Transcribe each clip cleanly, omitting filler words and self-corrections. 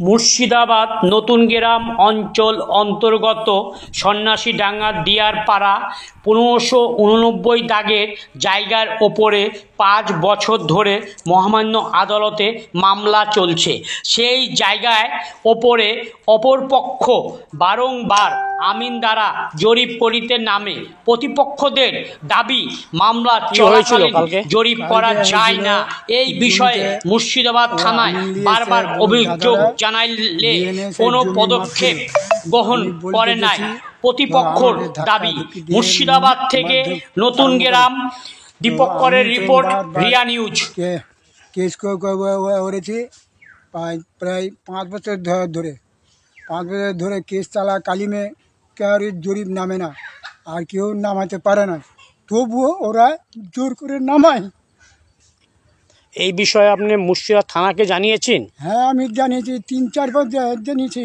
মুর্শিদাবাদ নতুন গ্রাম অঞ্চল অন্তর্গত সন্ন্যাসীডাঙ্গা দিয়ারপাড়া 1589 দাগের জায়গার ওপরে 5 বছর ধরে মহামান্য আদালতে মামলা চলছে। সেই জায়গায় ওপরে অপরপক্ষ বারংবার আমিন দ্বারা জরিপ করিতে নামে। প্রতিপক্ষদের দাবি মামলা চলাকালীন জরিপ করা যায় না। এই বিষয়ে মুর্শিদাবাদ থানায় বারবার অভিযোগ জানাইলে কোনো পদক্ষেপ গ্রহণ করে নাই। প্রতিপক্ষর দাবি। মুর্শিদাবাদ থেকে নতুন গ্রাম, দীপকরের রিপোর্ট, রিয়া নিউজ। কেস করেছি প্রায় 5 বছর ধরে কেস চালাকালীনে কার জরিপ নামে না, আর কেউ নামাতে পারে না, তবুও ওরা জোর করে নামায়। এই বিষয়ে আপনি মুর্শিদাবাদ থানাকে জানিয়েছেন? হ্যাঁ, আমি জানিয়েছি, 3-4 বার জানিয়েছি,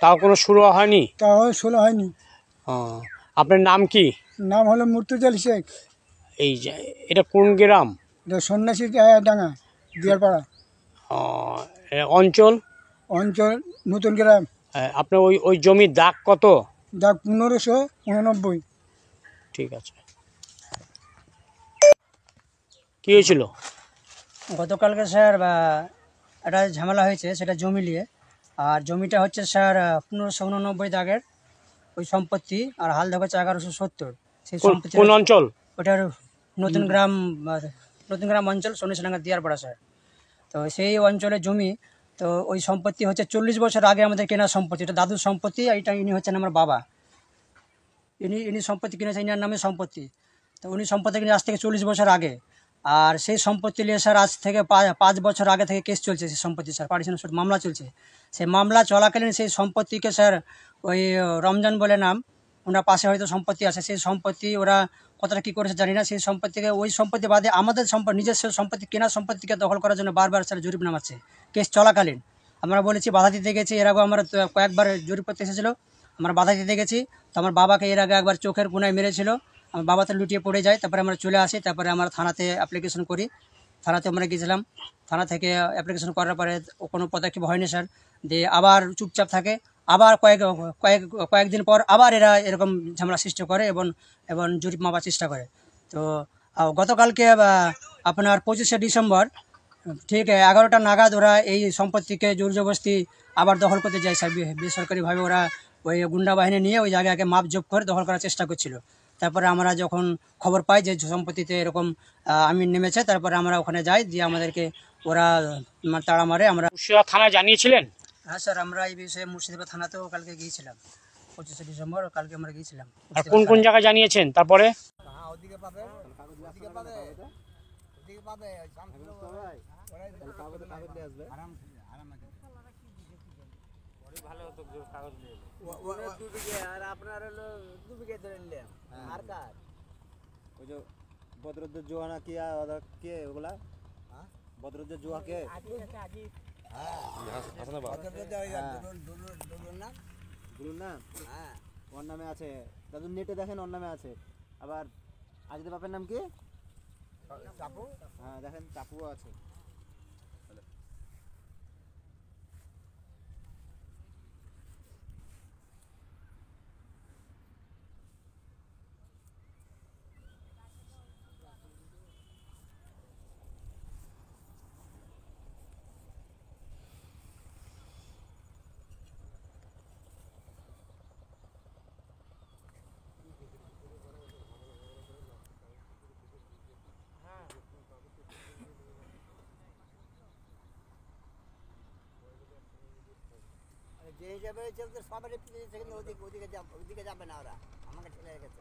তাও কোনো শুরু হয়নি? তাও শোনা হয়নি। আপনার নাম কি? নাম হলো মুর্তজাল শেখ। এটা কোন গ্রাম? এটা সন্ন্যাসী ডাঙ্গা দিয়ারপাড়া অঞ্চল নতুন গ্রাম। আপনার ওই জমির দাগ কত? দাগ 1589। ঠিক আছে। কি হয়েছিল? গতকালকে স্যার একটা ঝামেলা হয়েছে, সেটা জমি নিয়ে। আর জমিটা হচ্ছে স্যার 1589 দাগের ওই সম্পত্তি, আর হাল দেখা হচ্ছে 1170। সেই সম্পত্তি কোন অঞ্চল? ওটার নতুন গ্রাম অঞ্চল, সন্ন্যাসীডাঙ্গা দিয়ারপাড়া স্যার। তো সেই অঞ্চলের জমি, তো ওই সম্পত্তি হচ্ছে 40 বছর আগে আমাদের কেনা সম্পত্তি। এটা দাদুর সম্পত্তি, এটা ইনি হচ্ছেন আমার বাবা। ইনি সম্পত্তি কিনেছে, ইনার নামে সম্পত্তি। তো উনি সম্পত্তি কিনে আজ থেকে 40 বছর আগে। আর সেই সম্পত্তি নিয়ে স্যার আজ থেকে 5 বছর আগে থেকে কেস চলছে। সেই সম্পত্তি স্যার পার্টিশন সুট মামলা চলছে। সেই মামলা চলাকালীন সেই সম্পত্তিকে স্যার ওই রমজান বলে নাম, ওনার পাশে হয়তো সম্পত্তি আছে, সেই সম্পত্তি ওরা কতটা কী করেছে জানি না। সেই সম্পত্তিকে, ওই সম্পত্তি বাদে আমাদের নিজস্ব সম্পত্তি, কেনা সম্পত্তিকে দখল করার জন্য বারবার স্যার জরিপ নামাচ্ছে কেস চলাকালীন। আমরা বলেছি, বাধা দিতে গেছি। এর আগে আমরা কয়েকবার জরিপ করতে এসেছিলো, আমরা বাধা দিতে গেছি। তো আমার বাবাকে এর আগে একবার চোখের কোনায় মেরেছিল, আমার বাবা তো লুটিয়ে পড়ে যায়। তারপরে আমরা চলে আসি, তারপরে আমরা থানাতে অ্যাপ্লিকেশন করি। থানাতে আমরা গিয়েছিলাম, থানা থেকে অ্যাপ্লিকেশন করার পরে কোনো পদক্ষেপ হয়নি স্যার। দিয়ে আবার চুপচাপ থাকে। আবার কয়েকদিন পর আবার এরা এরকম ঝামেলা সৃষ্টি করে এবং জরিপ মাপার চেষ্টা করে। তো গতকালকে আপনার 25শে ডিসেম্বর ঠিক 11টা নাগাদ ওরা এই সম্পত্তিকে জোর জবরদস্তি আবার দখল করতে যায় স্যার। বেসরকারিভাবে ওরা ওই গুন্ডা বাহিনী নিয়ে ওই জায়গাকে মাপজোপ করে দখল করার চেষ্টা করছিল। তারপরে আমরা যখন খবর পাই যে সম্পত্তিতে এরকম আমিন নেমেছে, তারপরে আমরা ওখানে যাই, দিয়ে আমাদেরকে ওরা তাড়া মারে। আমরা মুর্শিদাবাদ থানায় জানিয়েছিলেন? হ্যাঁ স্যার, আমরা এই বিষয়ে মুর্শিদাবাদ থানাতেও কালকে গিয়েছিলাম। 25শে ডিসেম্বর কালকে আমরা গিয়েছিলাম। আর কোন কোন জায়গায় জানিয়েছেন? তারপরে বদরুদ্দোর জোয়ানা কে ওগুলা? বদরুদ্দোর জোয়া কে? ওর নামে আছে, দাদু নেটে দেখেন ওর নামে আছে। আবার আজিদের বাপের নাম কি? চাপু। হ্যাঁ দেখেন, চাপুও আছে। যে হিসাবে চলতে সবারই ওদিকে যাবে না, ওরা আমাকে ঠেলে রেখেছে।